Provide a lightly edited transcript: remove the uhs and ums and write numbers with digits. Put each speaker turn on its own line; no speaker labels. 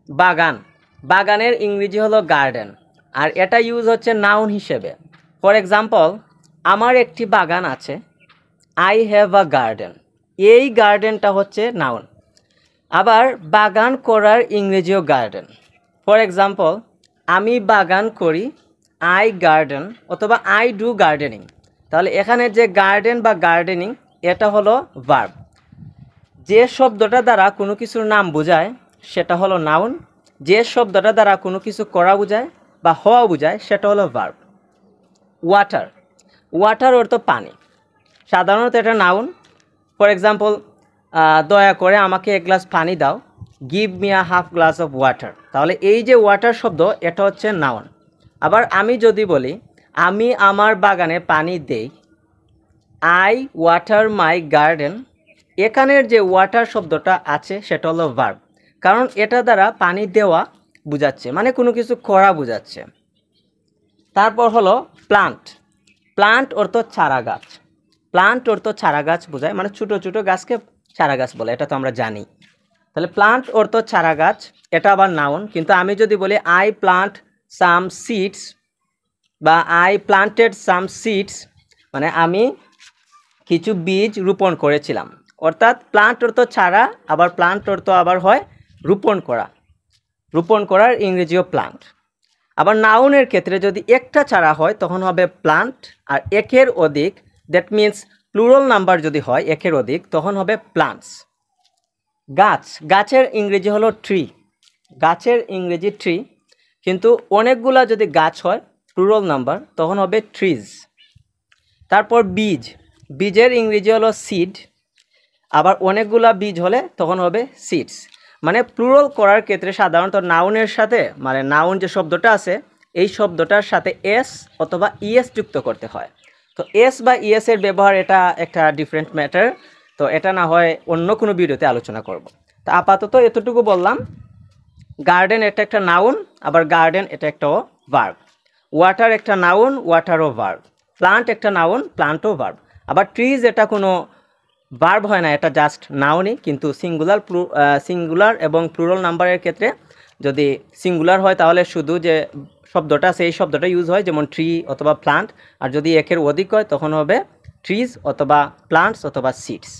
বাগান, বাগানের ইংরেজি হলো গার্ডেন, আর এটা ইউজ হচ্ছে নাউন হিসেবে। ফর এক্সাম্পল, আমার একটি বাগান আছে, আই হ্যাভ আ গার্ডেন, এই গার্ডেনটা হচ্ছে নাউন। আবার বাগান করার ইংরেজিও গার্ডেন। ফর এক্সাম্পল, আমি বাগান করি, আই গার্ডেন, অথবা আই ডু গার্ডেনিং। তাহলে এখানে যে গার্ডেন বা গার্ডেনিং এটা হলো ভার্ব। যে শব্দটা দ্বারা কোনো কিছুর নাম বোঝায় সেটা হলো নাউন, যে শব্দটা দ্বারা কোনো কিছু করা বোঝায় বা হওয়া বোঝায় সেটা হলো ভার্ব। ওয়াটার, ওয়াটার অর্থ পানি, সাধারণত এটা নাউন। ফর এক্সাম্পল, দয়া করে আমাকে এক গ্লাস পানি দাও, give me a half glass of water. তাহলে এই যে ওয়াটার শব্দ এটা হচ্ছে নাউন। আবার আমি যদি বলি আমি আমার বাগানে পানি দেই, আই ওয়াটার মাই গার্ডেন, এখানের যে ওয়াটার শব্দটা আছে সেটা হলো ভার্ব, কারণ এটা দ্বারা পানি দেওয়া বোঝাচ্ছে, মানে কোনো কিছু করা বোঝাচ্ছে। তারপর হলো প্লান্ট, প্লান্ট অর্থ চারা গাছ, প্লান্ট অর্থ চারা গাছ বোঝায়, মানে ছোটো ছোটো গাছকে চারা গাছ বলে, এটা তো আমরা জানি। তাহলে প্লান্ট অর্থ চারা গাছ, এটা আবার নাউন। কিন্তু আমি যদি বলি আই প্লান্ট সাম সিডস বা আই প্লান্টেড সাম সিডস, মানে আমি কিছু বীজ রোপণ করেছিলাম, অর্থাৎ প্লান্ট অর্থ চারা, আবার প্লান্ট অর্থ আবার হয় রোপণ করা, রোপণ করার ইংরেজিও প্লান্ট। আবার নাউনের ক্ষেত্রে যদি একটা চারা হয় তখন হবে প্লান্ট, আর একের অধিক, দ্যাট মিন্স প্লুরাল নাম্বার যদি হয় একের অধিক তখন হবে প্লান্টস। গাছ, গাছের ইংরেজি হলো ট্রি, গাছের ইংরেজি ট্রি, কিন্তু অনেকগুলা যদি গাছ হয় প্লুরাল নাম্বার তখন হবে ট্রিজ। তারপর বীজ, বীজের ইংরেজি হলো সিড, আবার অনেকগুলা বীজ হলে তখন হবে সিডস। মানে প্লুরাল করার ক্ষেত্রে সাধারণত নাউনের সাথে, মানে নাউন যে শব্দটা আছে এই শব্দটার সাথে এস অথবা ইএস যুক্ত করতে হয়। তো এস বা ইএস এর ব্যবহার এটা একটা ডিফারেন্ট ম্যাটার, তো এটা না হয় অন্য কোনো ভিডিওতে আলোচনা করব। তো আপাতত এতটুকু বললাম, গার্ডেন এটা একটা নাউন, আবার গার্ডেন এটা একটা ভার্ব। ওয়াটার একটা নাউন, ওয়াটারও ভার্ব। প্লান্ট একটা নাউন, প্লান্টও ভার্ব। আবার ট্রিজ এটা কোনো ভার্ব হয় না, এটা জাস্ট নাউনই, কিন্তু সিঙ্গুলার এবং প্লুরাল নাম্বারের ক্ষেত্রে যদি সিঙ্গুলার হয় তাহলে শুধু যে শব্দটা সেই শব্দটা ইউজ হয়, যেমন ট্রি অথবা প্লান্ট। আর যদি একের অধিক হয় তখন হবে ট্রিজ অথবা প্লান্টস অথবা সিডস।